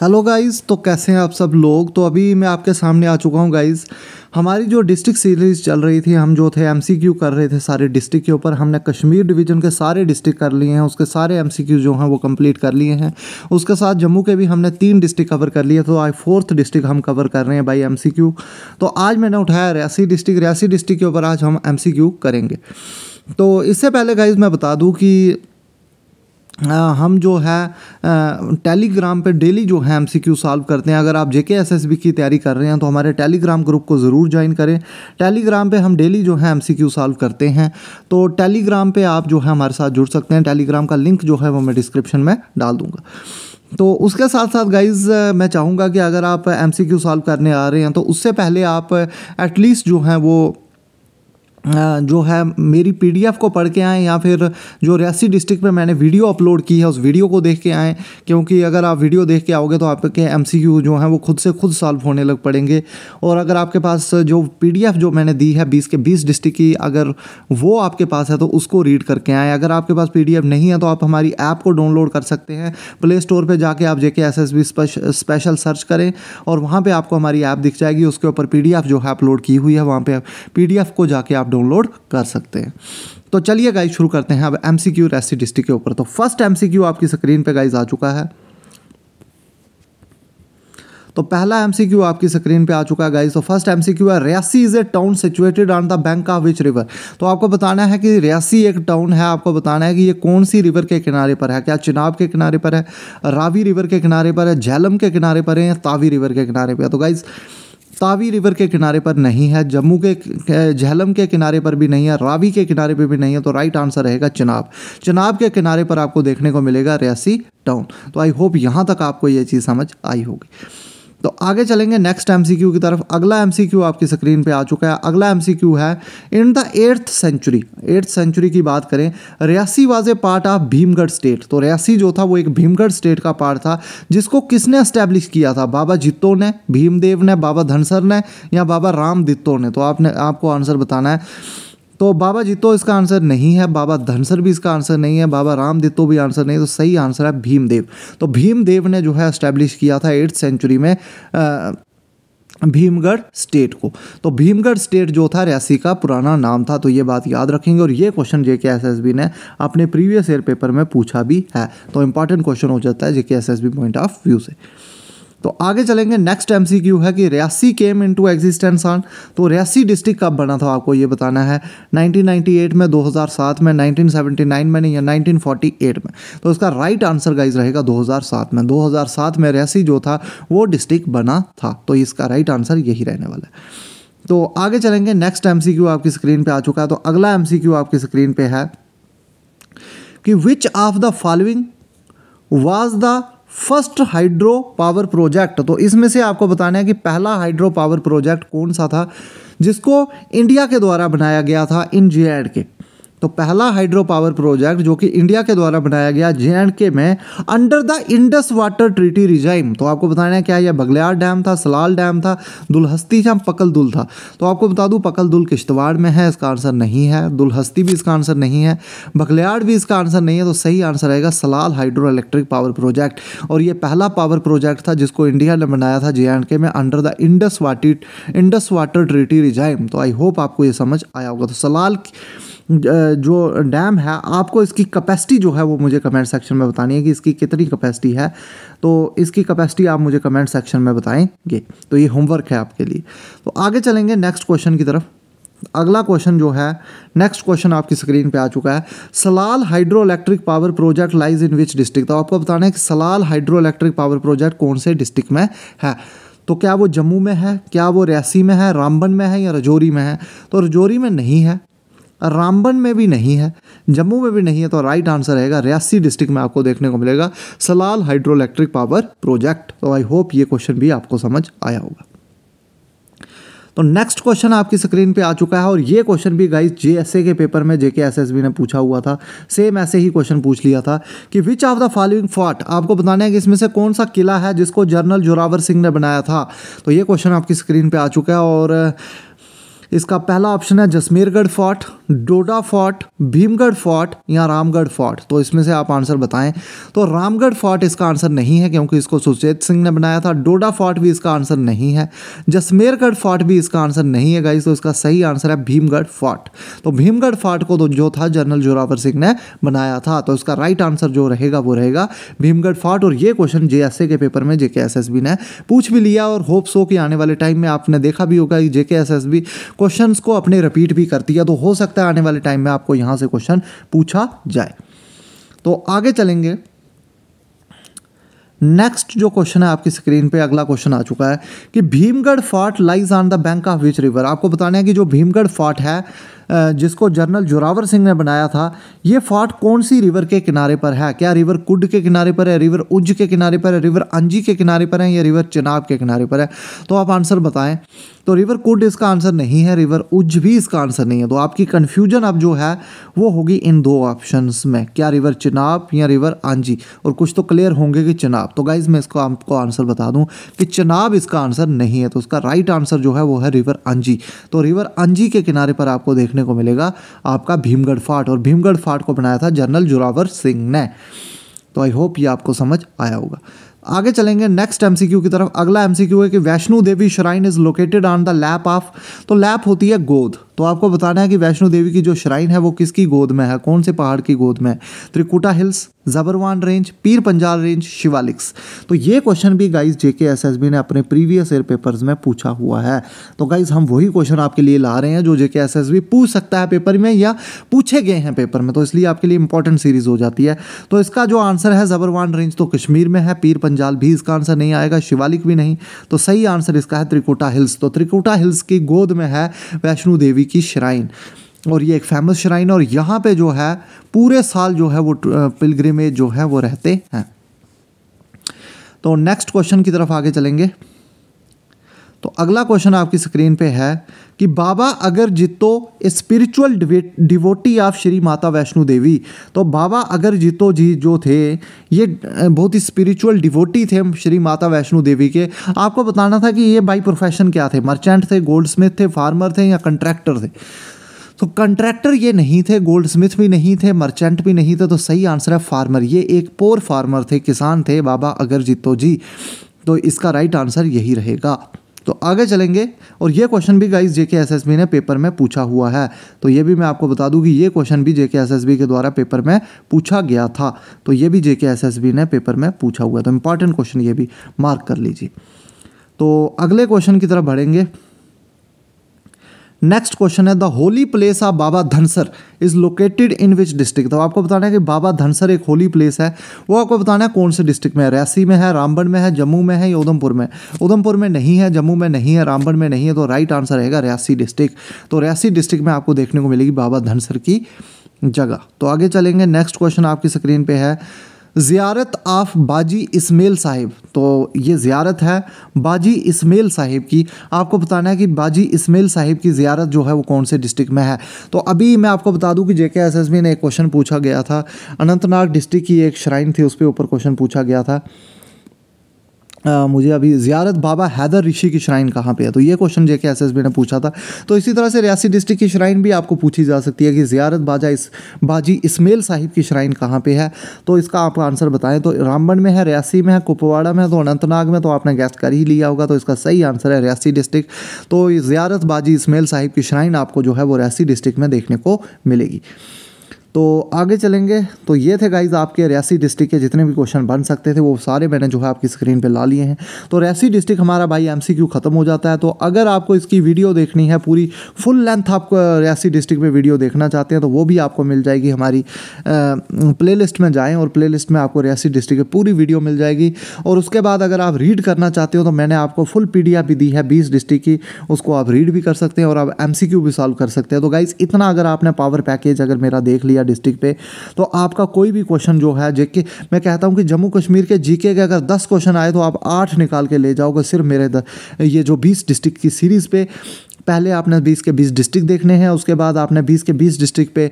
Hello guys, तो कैसे हैं आप सब लोग। तो अभी मैं आपके सामने आ चुका हूं गाइस। हमारी जो डिस्ट्रिक्ट सीरीज़ चल रही थी, हम जो थे एमसीक्यू कर रहे थे सारे डिस्ट्रिक्ट के ऊपर। हमने कश्मीर डिवीज़न के सारे डिस्ट्रिक्ट कर लिए हैं, उसके सारे एमसीक्यू जो हैं वो कंप्लीट कर लिए हैं। उसके साथ जम्मू के भी हमने 3 डिस्ट्रिक्ट कवर कर लिए, तो आज 4th डिस्ट्रिक्ट हम कवर कर रहे हैं बाई एमसीक्यू। तो आज मैंने उठाया रियासी डिस्ट्रिक्ट के ऊपर आज हम एमसीक्यू करेंगे। तो इससे पहले गाइस मैं बता दूँ कि हम जो है टेलीग्राम पे डेली जो है एमसीक्यू सॉल्व करते हैं। अगर आप जेके एसएसबी की तैयारी कर रहे हैं तो हमारे टेलीग्राम ग्रुप को ज़रूर ज्वाइन करें। टेलीग्राम पे हम डेली जो है एमसीक्यू सॉल्व करते हैं, तो टेलीग्राम पे आप जो है हमारे साथ जुड़ सकते हैं। टेलीग्राम का लिंक जो है वो मैं डिस्क्रिप्शन में डाल दूँगा। तो उसके साथ साथ गाइज़ मैं चाहूँगा कि अगर आप एमसीक्यू सॉल्व करने आ रहे हैं तो उससे पहले आप एटलीस्ट जो है वो जो है मेरी पीडीएफ को पढ़ के आएँ, या फिर जो रियासी डिस्ट्रिक्ट पे मैंने वीडियो अपलोड की है उस वीडियो को देख के आएँ। क्योंकि अगर आप वीडियो देख के आओगे तो आपके एमसीक्यू जो हैं वो खुद से खुद सॉल्व होने लग पड़ेंगे। और अगर आपके पास जो पीडीएफ जो मैंने दी है 20 के 20 डिस्ट्रिक्ट की, अगर वो आपके पास है तो उसको रीड करके आएँ। अगर आपके पास पीडीएफ नहीं है तो आप हमारी ऐप को डाउनलोड कर सकते हैं। प्ले स्टोर पर जाके आप जेके एसएसबी स्पेशल सर्च करें और वहाँ पर आपको हमारी ऐप दिख जाएगी। उसके ऊपर पीडीएफ जो है अपलोड की हुई है, वहाँ पर पीडीएफ को जाके आप डाउनलोड कर सकते हैं। तो चलिए गाइस शुरू करते हैं अब एमसीक्यू रियासी डिस्ट्रिक्ट के ऊपर। तो फर्स्ट एमसीक्यू आपकी स्क्रीन पे गाइस आ चुका है। तो पहला एमसीक्यू आपकी स्क्रीन पे आ चुका है गाइस। तो फर्स्ट एमसीक्यू है, Reasi is a town situated on the bank of which river. तो आपको बताना है कि रियासी एक टाउन है, आपको बताना है कि ये कौन सी रिवर के किनारे पर है। क्या चिनाब के किनारे पर है, रावी रिवर के किनारे पर है, झेलम के किनारे पर है, या तावी रिवर के किनारे पर है। तो गाइस तावी रिवर के किनारे पर नहीं है, जम्मू के झेलम के किनारे पर भी नहीं है, रावी के किनारे पर भी नहीं है। तो राइट आंसर रहेगा चिनाब। चिनाब के किनारे पर आपको देखने को मिलेगा रियासी टाउन। तो आई होप यहाँ तक आपको ये चीज़ समझ आई होगी। तो आगे चलेंगे नेक्स्ट एमसीक्यू की तरफ। अगला एमसीक्यू आपकी स्क्रीन पे आ चुका है। अगला एमसीक्यू है, इन द 8th सेंचुरी की बात करें, Reasi was a part of Bhimgarh state. तो रियासी जो था वो एक भीमगढ़ स्टेट का पार्ट था, जिसको किसने एस्टेब्लिश किया था? बाबा जित्तो ने, भीमदेव ने, बाबा धनसर ने, या बाबा राम दित्तो ने? तो आपको आंसर बताना है। तो बाबा जित्तो इसका आंसर नहीं है, बाबा धनसर भी इसका आंसर नहीं है, बाबा राम दित्तो भी आंसर नहीं है। तो सही आंसर है भीमदेव। तो भीमदेव ने जो है एस्टैब्लिश किया था 8th सेंचुरी में भीमगढ़ स्टेट को। तो भीमगढ़ स्टेट जो था रियासी का पुराना नाम था। तो ये बात याद रखेंगे, और ये क्वेश्चन जेके एसएसबी ने अपने प्रीवियस ईयर पेपर में पूछा भी है। तो इंपॉर्टेंट क्वेश्चन हो जाता है जेके एसएसबी पॉइंट ऑफ व्यू से। तो आगे चलेंगे, नेक्स्ट एमसीक्यू है कि Reasi came into existence on. तो रियासी डिस्ट्रिक्ट कब बना था आपको ये बताना है। 1998 में, 2007 में, 1979 में, या 1948 में? तो इसका राइट आंसर गाइज रहेगा 2007 में। 2007 में रियासी जो था वो डिस्ट्रिक्ट बना था। तो इसका राइट आंसर यही रहने वाला है। तो आगे चलेंगे, नेक्स्ट एमसीक्यू आपकी स्क्रीन पर आ चुका है। तो अगला एमसीक्यू आपकी स्क्रीन पर है कि which of the following was the first hydro power project. तो इसमें से आपको बताना है कि पहला हाइड्रो पावर प्रोजेक्ट कौन सा था जिसको इंडिया के द्वारा बनाया गया था इन JNK। तो पहला हाइड्रो पावर प्रोजेक्ट जो कि इंडिया के द्वारा बनाया गया JNK में under the Indus water treaty regime. तो आपको बताना है क्या यह बगलियार डैम था, सलाल डैम था, दुलहस्ती था, पकलदुल था? तो आपको बता दूं पकलदुल किश्तवाड़ में है, इसका आंसर नहीं है। दुलहस्ती भी इसका आंसर नहीं है, बगलियार भी इसका आंसर नहीं है। तो सही आंसर रहेगा Salal hydro electric power project. और ये पहला पावर प्रोजेक्ट था जिसको इंडिया ने बनाया था JNK में under the Indus water treaty regime. तो आई होप आपको ये समझ आया होगा। तो सलाल जो डैम है, आपको इसकी कैपेसिटी जो है वो मुझे कमेंट सेक्शन में बतानी है कि इसकी कितनी कैपेसिटी है। तो इसकी कैपेसिटी आप मुझे कमेंट सेक्शन में बताएंगे। तो ये होमवर्क है आपके लिए। तो आगे चलेंगे नेक्स्ट क्वेश्चन की तरफ। अगला क्वेश्चन जो है, नेक्स्ट क्वेश्चन आपकी स्क्रीन पे आ चुका है, Salal hydro electric power project lies in which district. तो आपको बताना है कि Salal hydro electric power project कौन से डिस्ट्रिक्ट में है। तो क्या वो जम्मू में है, क्या वो रियासी में है, रामबन में है, या राजौरी में है? तो राजौरी में नहीं है, रामबन में भी नहीं है, जम्मू में भी नहीं है। तो राइट आंसर रहेगा रियासी डिस्ट्रिक्ट में आपको देखने को मिलेगा Salal hydro electric power project. तो आई होप ये क्वेश्चन भी आपको समझ आया होगा। तो नेक्स्ट क्वेश्चन आपकी स्क्रीन पे आ चुका है, और ये क्वेश्चन भी गाइस JSA के पेपर में जेके एसएसबी ने पूछा हुआ था। सेम ऐसे ही क्वेश्चन पूछ लिया था कि which of the following fort. आपको बताना है कि इसमें से कौन सा किला है जिसको जनरल जोरावर सिंह ने बनाया था। तो ये क्वेश्चन आपकी स्क्रीन पे आ चुका है, और इसका पहला ऑप्शन है जसमेरगढ़ फोर्ट, डोडा फोर्ट, भीमगढ़ फोर्ट या रामगढ़ फोर्ट। तो इसमें से आप आंसर बताएं। तो रामगढ़ फोर्ट इसका आंसर नहीं है क्योंकि इसको सुचेत सिंह ने बनाया था। डोडा फोर्ट भी इसका आंसर नहीं है। जसमेरगढ़ फोर्ट भी इसका आंसर नहीं है गाइस। तो इसका सही आंसर है भीमगढ़ फोर्ट। तो भीमगढ़ फोर्ट को तो जो था जनरल जोरावर सिंह ने बनाया था। तो इसका राइट आंसर जो रहेगा वो रहेगा भीमगढ़ फोर्ट। और ये क्वेश्चन जेएसए के पेपर में जेकेएसएसबी ने पूछ भी लिया और होप्स हो कि आने वाले टाइम में आपने देखा भी होगा कि जेकेएसएसबी क्वेश्चंस को अपने रिपीट भी करती है। तो हो सकता है आने वाले टाइम में आपको यहां से क्वेश्चन पूछा जाए। तो आगे चलेंगे। नेक्स्ट जो क्वेश्चन है आपकी स्क्रीन पे, अगला क्वेश्चन आ चुका है कि Bhimgarh fort lies on the bank of which river. आपको बताना है कि जो भीमगढ़ फोर्ट है जिसको जनरल जोरावर सिंह ने बनाया था, ये फोर्ट कौन सी रिवर के किनारे पर है? क्या रिवर कुड के किनारे पर है, रिवर उज्ज के किनारे पर है, रिवर अंजी के किनारे पर है या रिवर चिनाब के किनारे पर है? तो आप आंसर बताएं। तो रिवर कुड इसका आंसर नहीं है, रिवर उज्ज भी इसका आंसर नहीं है। तो आपकी कंफ्यूजन अब जो है वो होगी इन दो ऑप्शंस में, क्या रिवर चिनाब या रिवर अंजी। और कुछ तो क्लियर होंगे कि चिनाब। तो गाइज मैं इसको आपको आंसर बता दूं कि चिनाब इसका आंसर नहीं है। तो उसका राइट आंसर जो है वो है रिवर अंजी। तो रिवर अंजी के किनारे पर आपको देखने को मिलेगा आपका भीमगढ़ फोर्ट। और भीमगढ़ फोर्ट को बनाया था जनरल जोरावर सिंह ने। तो आई होप ये आपको समझ आया होगा। आगे चलेंगे नेक्स्ट एमसीक्यू की तरफ। अगला एमसीक्यू है कि Vaishno Devi shrine is located on the lap of. तो लैप होती है गोद। तो आपको बताना है कि वैष्णो देवी की जो श्राइन है वो किसकी गोद में है, कौन से पहाड़ की गोद में है? Trikuta hills, जबरवान range, Pir Panjal range, Shivaliks. तो ये क्वेश्चन भी गाइज जेकेएसएसबी ने अपने प्रीवियस ईयर पेपर्स में पूछा हुआ है। तो गाइज हम वही क्वेश्चन आपके लिए ला रहे हैं जो जेकेएसएसबी पूछ सकता है पेपर में या पूछे गए हैं पेपर में। तो इसलिए आपके लिए इंपॉर्टेंट सीरीज हो जाती है। तो इसका जो आंसर है जबरवान रेंज तो कश्मीर में है, पीर पंजाल भी इसका आंसर नहीं आएगा, शिवालिक भी नहीं। तो सही आंसर इसका है त्रिकुटा हिल्स। तो त्रिकुटा हिल्स की गोद में है वैष्णो देवी की श्राइन। और ये एक फेमस श्राइन और यहाँ पे जो है पूरे साल जो है वो पिलग्रिमेज जो है वो रहते हैं। तो नेक्स्ट क्वेश्चन की तरफ आगे चलेंगे। तो अगला क्वेश्चन आपकी स्क्रीन पे है कि बाबा अगर जितो spiritual devotee of Shri Mata Vaishno Devi. तो बाबा अगर जितो जी जो थे ये बहुत ही स्पिरिचुअल डिवोटी थे श्री माता वैष्णो देवी के। आपको बताना था कि ये बाई प्रोफेशन क्या थे, मर्चेंट थे, गोल्ड स्मिथ थे, फार्मर थे या कंट्रैक्टर थे? तो कंट्रैक्टर ये नहीं थे, गोल्ड स्मिथ भी नहीं थे, मर्चेंट भी नहीं थे। तो सही आंसर है फार्मर। ये एक पोर फार्मर थे, किसान थे बाबा अगर जितो जी। तो इसका राइट आंसर यही रहेगा। तो आगे चलेंगे। और ये क्वेश्चन भी गाइस जेकेएसएसबी ने पेपर में पूछा हुआ है। तो ये भी मैं आपको बता दूं कि ये क्वेश्चन भी जेकेएसएसबी के द्वारा पेपर में पूछा गया था। तो ये भी जेकेएसएसबी ने पेपर में पूछा हुआ है। तो इंपॉर्टेंट क्वेश्चन ये भी मार्क कर लीजिए। तो अगले क्वेश्चन की तरफ बढ़ेंगे। नेक्स्ट क्वेश्चन है the holy place of Baba Dhansar is located in which district. तो आपको बताना है कि बाबा धनसर एक होली प्लेस है, वो आपको बताना है कौन से डिस्ट्रिक्ट में है। रियासी में है, रामबन में है, जम्मू में है या उधमपुर में? उधमपुर में नहीं है, जम्मू में नहीं है, रामबन में नहीं है। तो राइट आंसर रहेगा रियासी डिस्ट्रिक्ट। तो रियासी डिस्ट्रिक्ट में आपको देखने को मिलेगी बाबा धनसर की जगह। तो आगे चलेंगे। नेक्स्ट क्वेश्चन आपकी स्क्रीन पे है ज़ियारत ऑफ बाजी इस्माइल साहिब। तो ये ज़ियारत है बाजी इस्माइल साहिब की। आपको बताना है कि बाजी इस्माइल साहिब की ज़ियारत जो है वो कौन से डिस्ट्रिक्ट में है। तो अभी मैं आपको बता दूं कि जेकेएसएसबी ने एक क्वेश्चन पूछा गया था, अनंतनाग डिस्ट्रिक्ट की एक श्राइन थी उस पर ऊपर क्वेश्चन पूछा गया था। मुझे अभी ज़ियारत बाबा हैदर ऋषि की श्राइन कहाँ पे है, तो ये क्वेश्चन जेकेएसएसबी ने पूछा था। तो इसी तरह से रियासी डिस्ट्रिक्ट की श्राइन भी आपको पूछी जा सकती है कि ज़ियारत बाजी इस्माइल साहिब की श्राइन कहाँ पे है। तो इसका आप आंसर बताएं। तो रामबन में है, रियासी में है, कुपवाड़ा में है, तो अनंतनाग में। तो आपने गैस कर ही लिया होगा। तो इसका सही आंसर है रियासी डिस्ट्रिक्ट। तो ज़ियारत बाजी इस्माइल साहिब की श्राइन आपको जो है वो रियासी डिस्ट्रिक्ट में देखने को मिलेगी। तो आगे चलेंगे। तो ये थे गाइज आपके रियासी डिस्ट्रिक्ट के जितने भी क्वेश्चन बन सकते थे वो सारे मैंने जो है आपकी स्क्रीन पे ला लिए हैं। तो रियासी डिस्ट्रिक्ट हमारा भाई एमसीक्यू ख़त्म हो जाता है। तो अगर आपको इसकी वीडियो देखनी है पूरी फुल लेंथ, आपको रियासी डिस्ट्रिक्ट में वीडियो देखना चाहते हैं तो वो भी आपको मिल जाएगी। हमारी प्लेलिस्ट में जाएँ और प्लेलिस्ट में आपको रियासी डिस्ट्रिक्ट की पूरी वीडियो मिल जाएगी। और उसके बाद अगर आप रीड करना चाहते हो तो मैंने आपको फुल PDF भी दी है 20 डिस्ट्रिक्ट की, उसको आप रीड भी कर सकते हैं और आप MCQ भी सॉल्व कर सकते हैं। तो गाइज इतना अगर आपने पावर पैकेज अगर मेरा देख लिया डिस्ट्रिक्ट पे, तो आपका कोई भी क्वेश्चन जो है जेके, मैं कहता हूं कि जम्मू कश्मीर के जीके के अगर 10 क्वेश्चन आए तो आप 8 निकाल के ले जाओगे सिर्फ मेरे ये जो 20 डिस्ट्रिक्ट की सीरीज़ पे। पहले आपने 20 के 20 डिस्ट्रिक्ट देखने हैं, उसके बाद आपने 20 के 20 डिस्ट्रिक्ट पे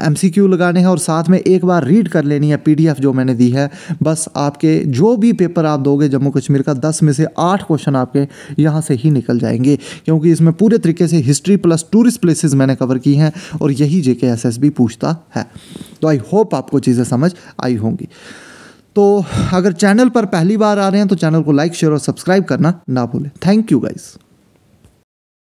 MCQ लगाने हैं और साथ में एक बार रीड कर लेनी है PDF जो मैंने दी है। बस आपके जो भी पेपर आप दोगे जम्मू कश्मीर का 10 में से 8 क्वेश्चन आपके यहाँ से ही निकल जाएंगे, क्योंकि इसमें पूरे तरीके से हिस्ट्री प्लस टूरिस्ट प्लेसेस मैंने कवर की हैं और यही JK SSB पूछता है। तो आई होप आपको चीज़ें समझ आई होंगी। तो अगर चैनल पर पहली बार आ रहे हैं तो चैनल को लाइक शेयर और सब्सक्राइब करना ना भूलें। Thank you guys.